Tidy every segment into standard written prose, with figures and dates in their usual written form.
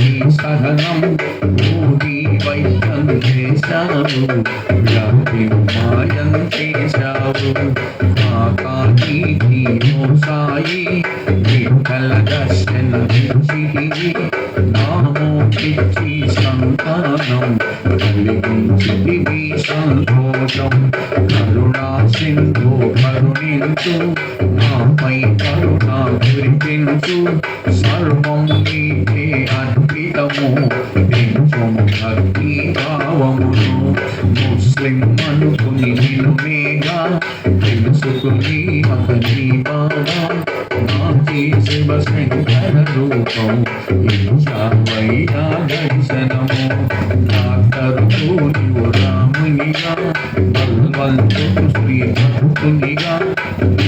ఈ సహనం భూమి వైద్యం చేశావు వ్యాధిను మాయం చేశావు ఆకాశీకి మోసాయి విఠల దర్శనమిచ్చితివి నామోకిచ్చి సంతానం కలిగించితివి సంతోషం కరుణా సింధు కరుణించు నాపై కరుణ కురిపించు సర్వం నీకే అర్పితము పెంచుము భక్తి భావమును ముస్లిం అనుకుని నిలుమేగా తెలుసుకుని అతని బాబా నాచి శివశంకర రూపం ఇచ్చావయ్యా దర్శనము డాక్టరుకు నీవు రామునిగా బల్వంతుడు శ్రీ భక్తునిగా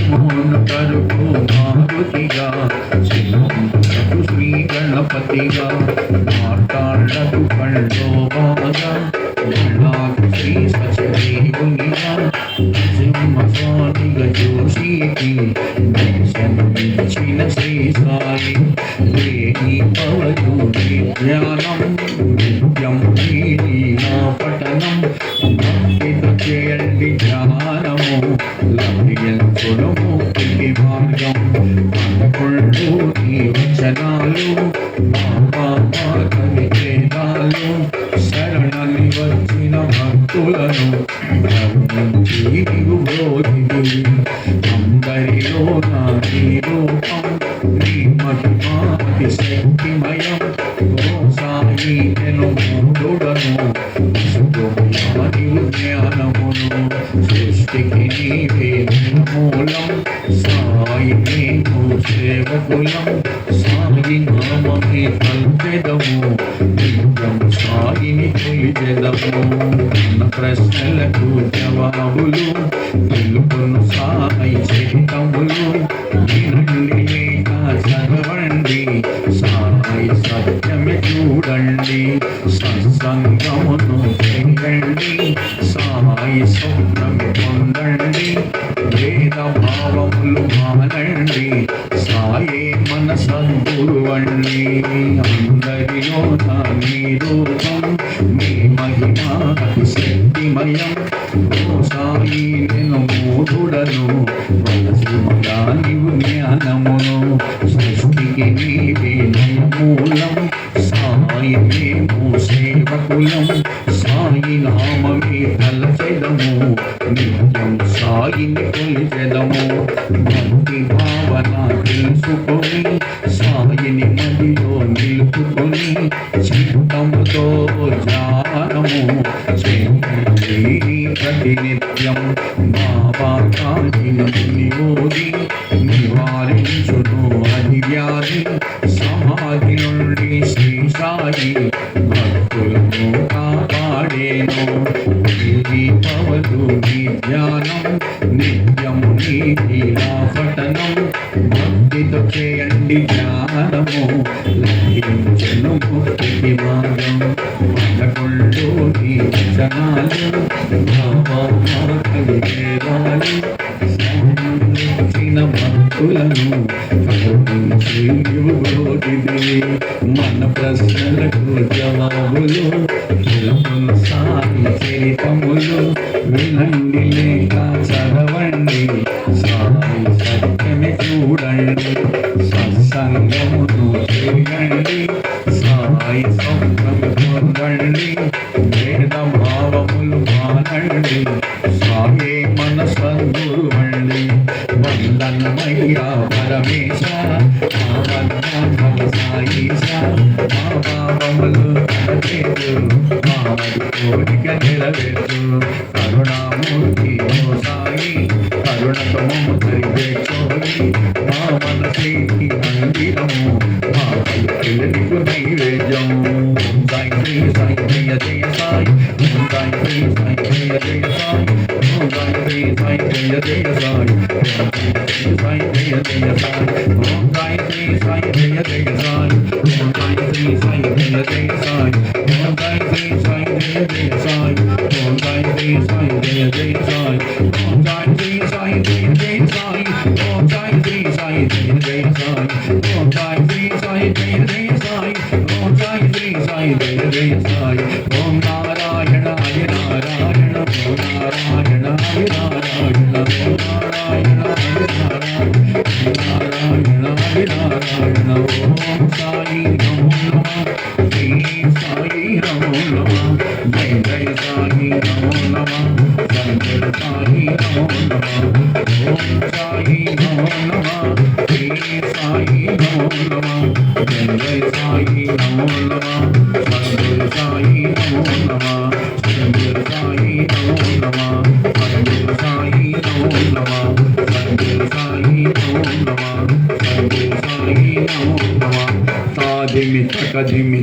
మోహనకరుకు మారుతిగా శ్రీమంతులకు శ్రీ గణపతిగా మార్తాండకు కండోబాగా గణాకు శ్రీ సచదేవునిగా సింహస్వామిగా జోషికి దర్శనమిచ్చిన శ్రీ సాయి దేహి పవదు జ్ఞానం నిత్యం నా పఠనం భక్తితో చేయండి ధ్యానము లభించును ముక్తి మార్గం అనుకుంటూ ఈ వచనాలు బాబా కవి వేదాలు శరణని వచ్చిన భక్తులను గమనించి నీవు బోధివి అందరిలో నా నీ రూపం నీ మహిమాతి శక్తిమయం ఓ సాయి నేను మూఢుడను నీవు జ్ఞానమును సృష్టికి నీవే మూలం సాయి నీవు సేవకులం సాయి నామమే కల్పెదము నిత్యం సాయిని కొలిచెదము అన్న ప్రశ్నలకు జవాబులు తెలుపును సాయి చరితములు వినండి లేక చదవండి సాయి సత్యమే చూడండి సత్సంగమును చేయండి సాయి స్వప్నము పొందండి వేద భావములు మానండి సాయే మన సద్గురువండి అందరిలో నా నీ రూపం నీ మహిమా శక్తిమయం ఓ సాయి నేను మూఢుడను వలసిమగా నీవు జ్ఞానమును సృష్టికి నీవే మూలం సాయి మేము సేవకులం సాయి నామమే తలచెదము నిత్యం సాయిని కొలిచెదము భక్తి భావన తెలుసుకొని సాయిని మదిలో నిలుపుకొని చిత్తముతో ధ్యానము చేయండి ప్రతినిత్యం బాబా కాచిన నియోగి నివారించును అది వ్యాధి సమాధి నుండి శ్రీ సాయి భక్తులను కాపాడేను ఇది పవదు నీ ధ్యానం నిత్యం నీ పఠనం భక్తితో చేయండి ధ్యానము లభించును ముక్తి మార్గం పదకొండు నీ వచనాలు బాబా కలిగేవాలు వచ్చిన భక్తులను కరుణించి యుగోగిది మన ప్రశ్నలకు జవాబులు తెలుపును సాయి చరితములు వినండి లేక చదవండి సాయి సత్యమే చూడండి సత్సంగమును చేయండి సాయి స్వప్నము పొందండి వేద భావములు మానండి సాయే మన సద్గురువండి వందనమయ్యా పరమేశ సాయిష మా భావములు మాది కోరిక నెరవేర్చు కరుణామూర్తి ఓ సాయి కరుణతో మరివేచోని మా మనసేకి మందిరము మా పిల్లలకు నైవేద్యం సాయి శ్రీ సాయి జయ జయ సాయి సాయి శ్రీ సాయి జయ జయ సాయి సాయి శ్రీ సాయి జయ జయ సాయి సాయి జయ జయ సాయి సాయి శ్రీ సాయి జయ జయ సాయి సాయి శ్రీ సాయి జయ జయ సాయి సాయి శ్రీ సాయి జయ జయ సాయి సాయి శ్రీ సాయి జయ జయ సాయి సాయి శ్రీ సాయి జయ జయ సాయి సాయి శ్రీ సాయి జయ జయ సాయి సాయి శ్రీ సాయి జయ జయ సాయి సాయి శ్రీ సాయి జయ జయ సాయి ఓం నారాయణాయ నారాయణ ఓం నారాయణాయ నారాయణ ఓం నారాయణాయ నారాయణాయ నారాయణ ఓం సాయి నమో నమః శ్రీ సాయి నమో నమః జయ జయ సాయి నమో నమః శంకర సాయి నమో నమః ఓం సాయి నమో నమః శ్రీ సాయి నమో నమః జయ జయ సాయి నమో నమః శంకర సాయి నమో నమః శంకర సాయి నమో నమః శంకర సాయి నమో నమః శంకర సాయి నమో నమః శంకర సాయి నమో నమః తాదిమి తకదిమి